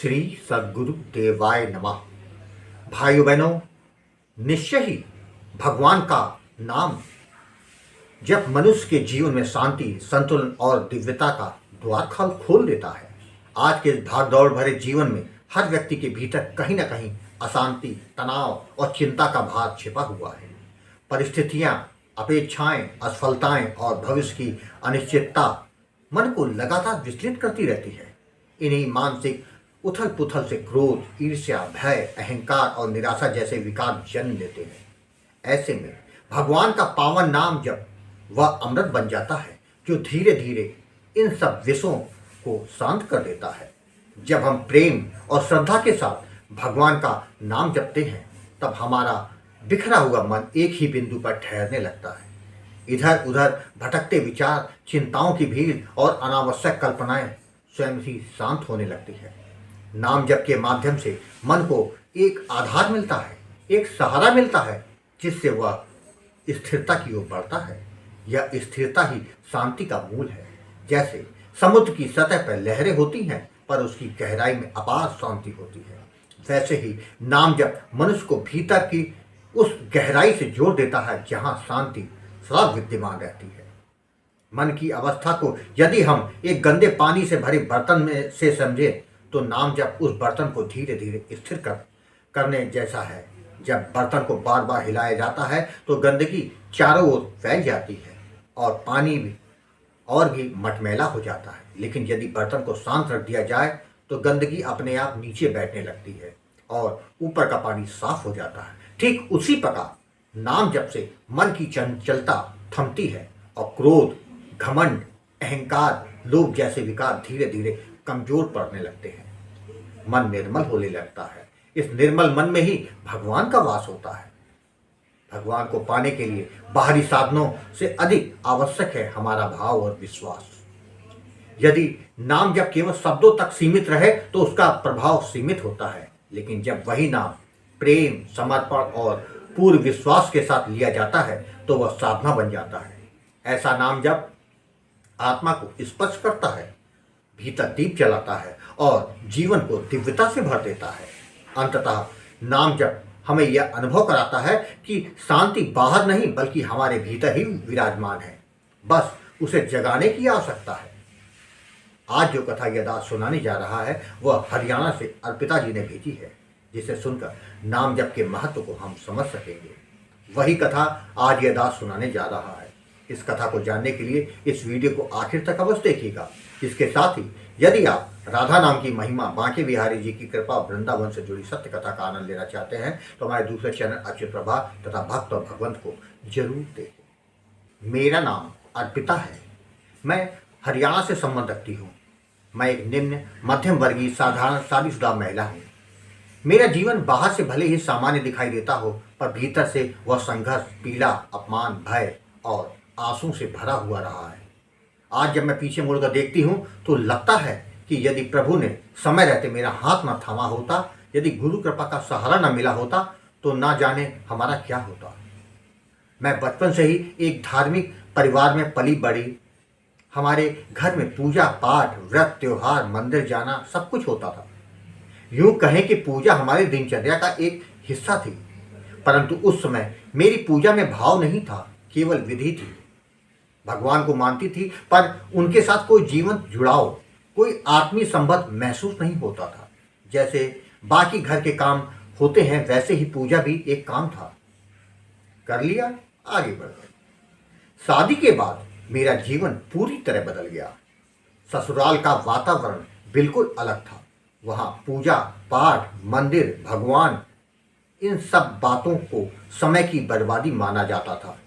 श्री सद्गुरु देवाय नमः। भाइयों बहनों, निश्चय ही भगवान का नाम जब मनुष्य के जीवन में शांति, संतुलन और दिव्यता का द्वार खोल देता है। आज के भाग दौड़ भरे जीवन में हर व्यक्ति के भीतर कहीं न कहीं अशांति, तनाव और चिंता का भार छिपा हुआ है। परिस्थितियां, अपेक्षाएं, असफलताएं और भविष्य की अनिश्चितता मन को लगातार विचलित करती रहती है। इन्हीं मानसिक उथल पुथल से क्रोध, ईर्ष्या, भय, अहंकार और निराशा जैसे विकार जन्म लेते हैं। ऐसे में भगवान का पावन नाम जब वह अमृत बन जाता है जो धीरे धीरे इन सब विषयों को शांत कर देता है। जब हम प्रेम और श्रद्धा के साथ भगवान का नाम जपते हैं तब हमारा बिखरा हुआ मन एक ही बिंदु पर ठहरने लगता है। इधर उधर भटकते विचार, चिंताओं की भीड़ और अनावश्यक कल्पनाएं स्वयं ही शांत होने लगती है। नाम जप के माध्यम से मन को एक आधार मिलता है, एक सहारा मिलता है जिससे वह स्थिरता की ओर बढ़ता है। यह स्थिरता ही शांति का मूल है। जैसे समुद्र की सतह पर लहरें होती हैं पर उसकी गहराई में अपार शांति होती है, वैसे ही नाम जप मनुष्य को भीतर की उस गहराई से जोड़ देता है जहां शांति सदा विद्यमान रहती है। मन की अवस्था को यदि हम एक गंदे पानी से भरे बर्तन में से समझें तो नाम जप उस बर्तन को धीरे धीरे स्थिर करने जैसा है। जब बर्तन को बार बार हिलाया जाता है तो गंदगी चारों ओर फैल जाती है और पानी भी और भी मटमैला हो जाता है। लेकिन यदि बर्तन को शांत रख दिया जाए तो गंदगी अपने आप नीचे बैठने लगती है और ऊपर का पानी साफ हो जाता है। ठीक उसी प्रकार नाम जप से मन की चंचलता थमती है और क्रोध, घमंड, अहंकार, लोभ जैसे विकार धीरे धीरे कमजोर पड़ने लगते हैं। मन निर्मल होने लगता है। इस निर्मल मन में ही भगवान का वास होता है। भगवान को पाने के लिए बाहरी साधनों से अधिक आवश्यक है हमारा भाव और विश्वास। यदि नाम जब केवल शब्दों तक सीमित रहे तो उसका प्रभाव सीमित होता है, लेकिन जब वही नाम प्रेम, समर्पण और पूर्ण विश्वास के साथ लिया जाता है तो वह साधना बन जाता है। ऐसा नाम जब आत्मा को स्पर्श करता है, भीतर दीप जलाता है और जीवन को दिव्यता से भर देता है। अंततः नाम जब हमें यह अनुभव कराता है कि शांति बाहर नहीं बल्कि हमारे भीतर ही विराजमान है, बस उसे जगाने की आवश्यकता है। आज जो कथा यह दास सुनाने जा रहा है वह हरियाणा से अर्पिता जी ने भेजी है, जिसे सुनकर नाम जप के महत्व को हम समझ सकेंगे। वही कथा आज यह दास सुनाने जा रहा है। इस कथा को जानने के लिए इस वीडियो को आखिर तक अवश्य देखिएगा। इसके साथ ही यदि आप राधा नाम की महिमा, बांके बिहारी जी की कृपा, वृंदावन से जुड़ी सत्य कथा का आनंद लेना चाहते हैं तो हमारे दूसरे चैनल अच्युत प्रभा तथा भक्त और भगवंत को जरूर देखें। मेरा नाम अर्पिता है। मैं हरियाणा से संबंध रखती हूँ। मैं एक निम्न मध्यम वर्गीय साधारण शादीशुदा महिला हूँ। मेरा जीवन बाहर से भले ही सामान्य दिखाई देता हो पर भीतर से वह संघर्ष, पीड़ा, अपमान, भय और आंसू से भरा हुआ रहा है। आज जब मैं पीछे मुड़कर देखती हूँ तो लगता है कि यदि प्रभु ने समय रहते मेरा हाथ न थामा होता, यदि गुरु कृपा का सहारा न मिला होता तो ना जाने हमारा क्या होता। मैं बचपन से ही एक धार्मिक परिवार में पली बढ़ी। हमारे घर में पूजा पाठ, व्रत, त्योहार, मंदिर जाना सब कुछ होता था। यूं कहें कि पूजा हमारी दिनचर्या का एक हिस्सा थी, परंतु उस समय मेरी पूजा में भाव नहीं था, केवल विधि थी। भगवान को मानती थी पर उनके साथ कोई जीवंत जुड़ाव, कोई आत्मीय संबंध महसूस नहीं होता था। जैसे बाकी घर के काम होते हैं वैसे ही पूजा भी एक काम था। कर लिया, आगे बढ़ गए। शादी के बाद मेरा जीवन पूरी तरह बदल गया। ससुराल का वातावरण बिल्कुल अलग था। वहाँ पूजा पाठ, मंदिर, भगवान, इन सब बातों को समय की बर्बादी माना जाता था।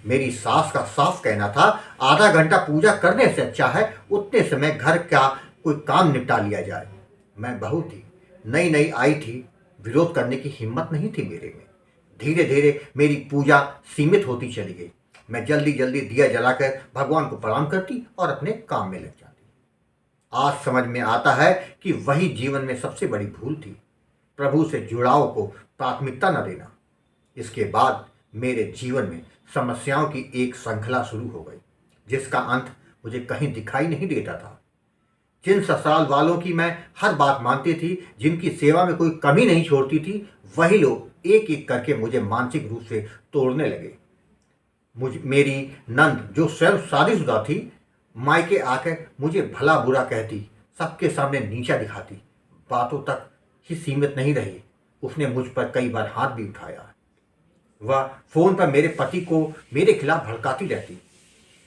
मेरी सास का साफ कहना था, आधा घंटा पूजा करने से अच्छा है उतने समय घर का कोई काम निपटा लिया जाए। मैं बहू थी, नई नई आई थी, विरोध करने की हिम्मत नहीं थी मेरे में। धीरे धीरे मेरी पूजा सीमित होती चली गई। मैं जल्दी जल्दी दिया जलाकर भगवान को प्रणाम करती और अपने काम में लग जाती। आज समझ में आता है कि वही जीवन में सबसे बड़ी भूल थी, प्रभु से जुड़ाव को प्राथमिकता न देना। इसके बाद मेरे जीवन में समस्याओं की एक श्रृंखला शुरू हो गई जिसका अंत मुझे कहीं दिखाई नहीं देता था। जिन ससुराल वालों की मैं हर बात मानती थी, जिनकी सेवा में कोई कमी नहीं छोड़ती थी, वही लोग एक एक करके मुझे मानसिक रूप से तोड़ने लगे। मेरी नंद जो स्वयं शादीशुदा थी, मायके आकर मुझे भला बुरा कहती, सबके सामने नीचा दिखाती, बातों तक ही सीमित नहीं रही, उसने मुझ पर कई बार हाथ भी उठाया। वह फोन पर मेरे पति को मेरे खिलाफ भड़काती रहती।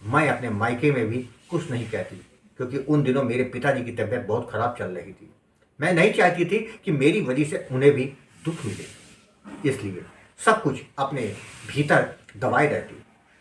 मैं अपने मायके में भी कुछ नहीं कहती, क्योंकि उन दिनों मेरे पिताजी की तबीयत बहुत खराब चल रही थी। मैं नहीं चाहती थी कि मेरी वजह से उन्हें भी दुख मिले, इसलिए सब कुछ अपने भीतर दबाए रहती।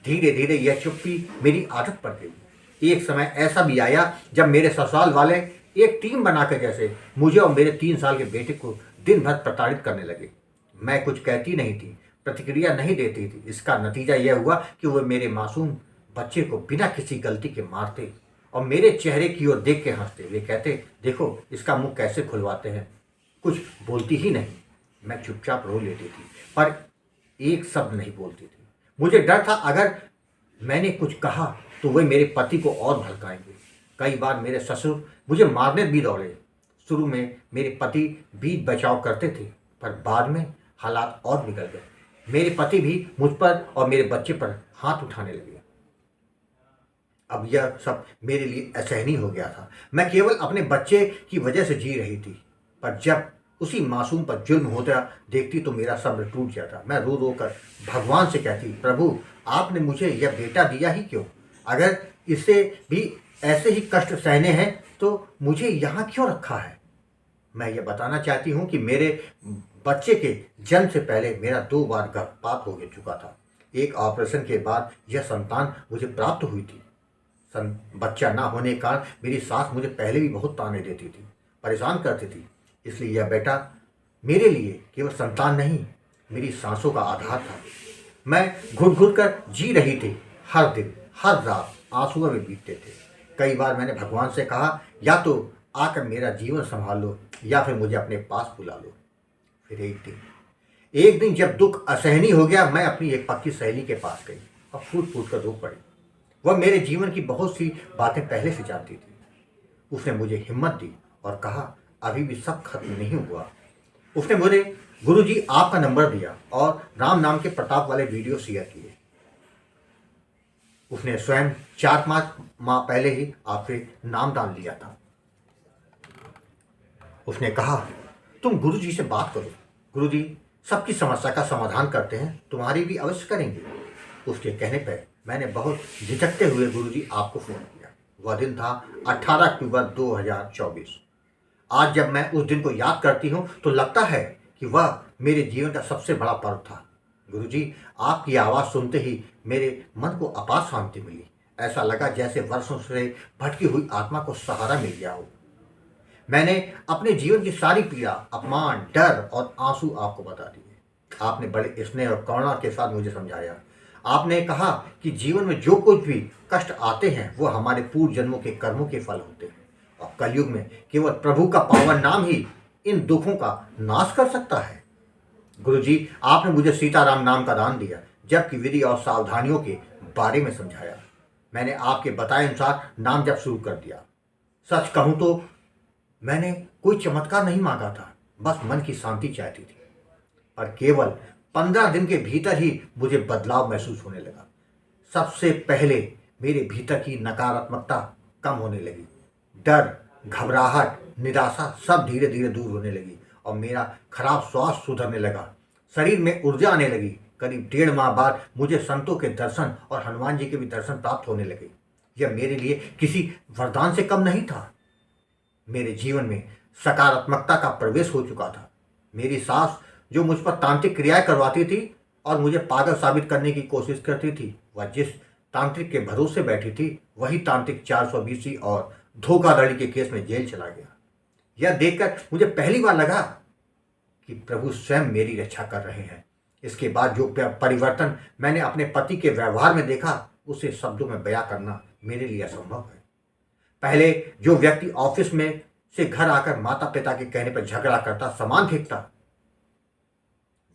धीरे धीरे यह चुप्पी मेरी आदत पड़ गई। एक समय ऐसा भी आया जब मेरे ससुराल वाले एक टीम बनाकर जैसे मुझे और मेरे 3 साल के बेटे को दिन भर प्रताड़ित करने लगे। मैं कुछ कहती नहीं थी, प्रतिक्रिया नहीं देती थी। इसका नतीजा यह हुआ कि वो मेरे मासूम बच्चे को बिना किसी गलती के मारते और मेरे चेहरे की ओर देख के हंसते। वे कहते, देखो इसका मुंह कैसे खुलवाते हैं। कुछ बोलती ही नहीं, मैं चुपचाप रो लेती थी, पर एक शब्द नहीं बोलती थी। मुझे डर था अगर मैंने कुछ कहा तो वे मेरे पति को और भड़काएंगे। कई बार मेरे ससुर मुझे मारने भी दौड़े। शुरू में मेरे पति बीच बचाव करते थे, पर बाद में हालात और बिगड़ गए। मेरे पति भी मुझ पर और मेरे बच्चे पर हाथ उठाने लगे। अब यह सब मेरे लिए असहनीय हो गया था। मैं केवल अपने बच्चे की वजह से जी रही थी, पर जब उसी मासूम पर जुल्म होता देखती तो मेरा सब्र टूट जाता। मैं रो रो कर भगवान से कहती, प्रभु आपने मुझे यह बेटा दिया ही क्यों? अगर इससे भी ऐसे ही कष्ट सहने हैं तो मुझे यहाँ क्यों रखा है? मैं ये बताना चाहती हूँ कि मेरे बच्चे के जन्म से पहले मेरा 2 बार गर्भपात हो चुका था। एक ऑपरेशन के बाद यह संतान मुझे प्राप्त हुई थी। बच्चा ना होने के कारण मेरी सास मुझे पहले भी बहुत ताने देती थी, परेशान करती थी। इसलिए यह बेटा मेरे लिए केवल संतान नहीं, मेरी सांसों का आधार था। मैं घुट घुट कर जी रही थी। हर दिन हर रात आंसुओं में बीतते थे। कई बार मैंने भगवान से कहा, या तो आकर मेरा जीवन संभाल लो या फिर मुझे अपने पास बुला लो। फिर एक दिन जब दुख असहनीय हो गया, मैं अपनी एक पक्की सहेली के पास गई और फूट फूट कर रो पड़ी। वह मेरे जीवन की बहुत सी बातें पहले से जानती थी। उसने मुझे हिम्मत दी और कहा, अभी भी सब खत्म नहीं हुआ। उसने मुझे गुरुजी आपका नंबर दिया और राम नाम के प्रताप वाले वीडियो शेयर किए। उसने स्वयं 4-5 माह पहले ही आपसे नाम दान लिया था। उसने कहा, तुम गुरुजी से बात करो, गुरुजी सबकी समस्या का समाधान करते हैं, तुम्हारी भी अवश्य करेंगे। उसके कहने पर मैंने बहुत झिझकते हुए गुरुजी आपको फोन किया। वह दिन था 18 अक्टूबर 2024। आज जब मैं उस दिन को याद करती हूँ तो लगता है कि वह मेरे जीवन का सबसे बड़ा पर्व था। गुरुजी आपकी आवाज़ सुनते ही मेरे मन को अपार शांति मिली। ऐसा लगा जैसे वर्षों से भटकी हुई आत्मा को सहारा मिल गया हो। मैंने अपने जीवन की सारी पीड़ा, अपमान, डर और आंसू आपको बता दिए। आपने बड़े स्नेह और करुणा के साथ मुझे समझाया। आपने कहा कि जीवन में जो कुछ भी कष्ट आते हैं वो हमारे पूर्व जन्मों के कर्मों के फल होते हैं और कलयुग में केवल प्रभु का पावन नाम ही इन दुखों का नाश कर सकता है। गुरुजी आपने मुझे सीताराम नाम का दान दिया, जबकि विधि और सावधानियों के बारे में समझाया। मैंने आपके बताए अनुसार नाम जप शुरू कर दिया। सच कहूँ तो मैंने कोई चमत्कार नहीं मांगा था, बस मन की शांति चाहती थी। और केवल 15 दिन के भीतर ही मुझे बदलाव महसूस होने लगा। सबसे पहले मेरे भीतर की नकारात्मकता कम होने लगी। डर, घबराहट, निराशा सब धीरे धीरे दूर होने लगी और मेरा खराब स्वास्थ्य सुधरने लगा। शरीर में ऊर्जा आने लगी। करीब 1.5 माह बाद मुझे संतों के दर्शन और हनुमान जी के भी दर्शन प्राप्त होने लगे। यह मेरे लिए किसी वरदान से कम नहीं था। मेरे जीवन में सकारात्मकता का प्रवेश हो चुका था। मेरी सास जो मुझ पर तांत्रिक क्रियाएं करवाती थी और मुझे पागल साबित करने की कोशिश करती थी, वह जिस तांत्रिक के भरोसे बैठी थी वही तांत्रिक 420 और धोखाधड़ी के केस में जेल चला गया। यह देखकर मुझे पहली बार लगा कि प्रभु स्वयं मेरी रक्षा कर रहे हैं। इसके बाद जो परिवर्तन मैंने अपने पति के व्यवहार में देखा उसे शब्दों में बयां करना मेरे लिए असंभव है। पहले जो व्यक्ति ऑफिस में से घर आकर माता पिता के कहने पर झगड़ा करता, सामान फेंकता,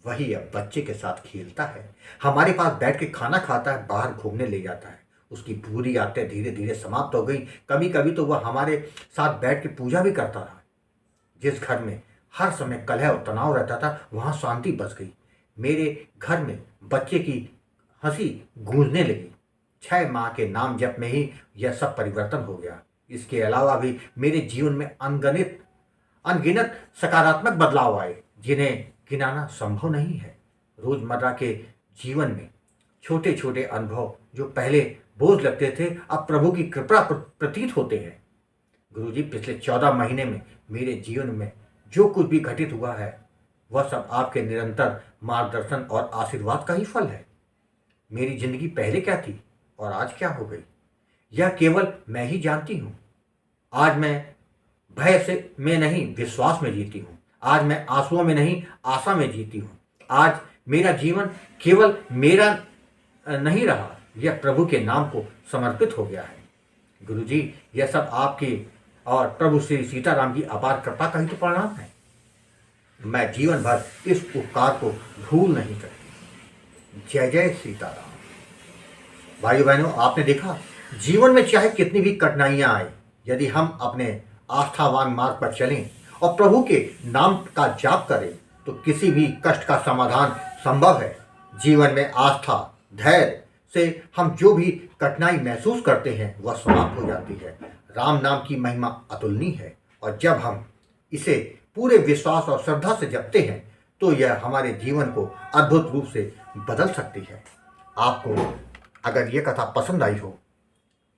वही अब बच्चे के साथ खेलता है, हमारे पास बैठ के खाना खाता है, बाहर घूमने ले जाता है। उसकी बुरी आदतें धीरे धीरे समाप्त हो गई। कभी कभी तो वह हमारे साथ बैठ के पूजा भी करता रहा। जिस घर में हर समय कलह और तनाव रहता था वहाँ शांति बस गई। मेरे घर में बच्चे की हंसी गूंजने लगी। 6 माह के नाम जप में ही यह सब परिवर्तन हो गया। इसके अलावा भी मेरे जीवन में अनगिनत सकारात्मक बदलाव आए जिन्हें गिनाना संभव नहीं है। रोजमर्रा के जीवन में छोटे छोटे अनुभव जो पहले बोझ लगते थे अब प्रभु की कृपा प्रतीत होते हैं। गुरुजी, पिछले 14 महीने में मेरे जीवन में जो कुछ भी घटित हुआ है वह सब आपके निरंतर मार्गदर्शन और आशीर्वाद का ही फल है। मेरी जिंदगी पहले क्या थी और आज क्या हो गई यह केवल मैं ही जानती हूँ। आज मैं भय से में नहीं विश्वास में जीती हूँ। आज मैं आंसुओं में नहीं आशा में जीती हूँ। आज मेरा जीवन केवल मेरा नहीं रहा, यह प्रभु के नाम को समर्पित हो गया है। गुरुजी, यह सब आपकी और प्रभु श्री सीताराम की अपार कृपा का ही तो परिणाम है। मैं जीवन भर इस उपकार को भूल नहीं सकती। जय जय सीताराम। भाइयों बहनों, आपने देखा जीवन में चाहे कितनी भी कठिनाइयां आए, यदि हम अपने आस्थावान मार्ग पर चलें और प्रभु के नाम का जाप करें तो किसी भी कष्ट का समाधान संभव है। जीवन में आस्था धैर्य से हम जो भी कठिनाई महसूस करते हैं वह समाप्त हो जाती है। राम नाम की महिमा अतुलनीय है और जब हम इसे पूरे विश्वास और श्रद्धा से जपते हैं तो यह हमारे जीवन को अद्भुत रूप से बदल सकती है। आपको अगर यह कथा पसंद आई हो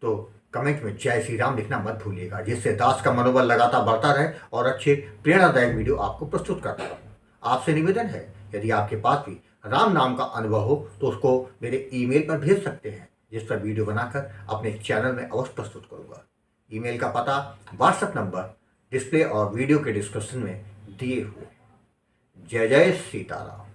तो कमेंट में जय श्री राम लिखना मत भूलिएगा, जिससे दास का मनोबल लगातार बढ़ता रहे और अच्छे प्रेरणादायक वीडियो आपको प्रस्तुत करता रहूं। आपसे निवेदन है, यदि आपके पास भी राम नाम का अनुभव हो तो उसको मेरे ईमेल पर भेज सकते हैं, जिस पर वीडियो बनाकर अपने चैनल में अवश्य प्रस्तुत करूंगा। ईमेल का पता, व्हाट्सएप नंबर डिस्प्ले और वीडियो के डिस्क्रिप्शन में दिए हुए। जय जय सीताराम।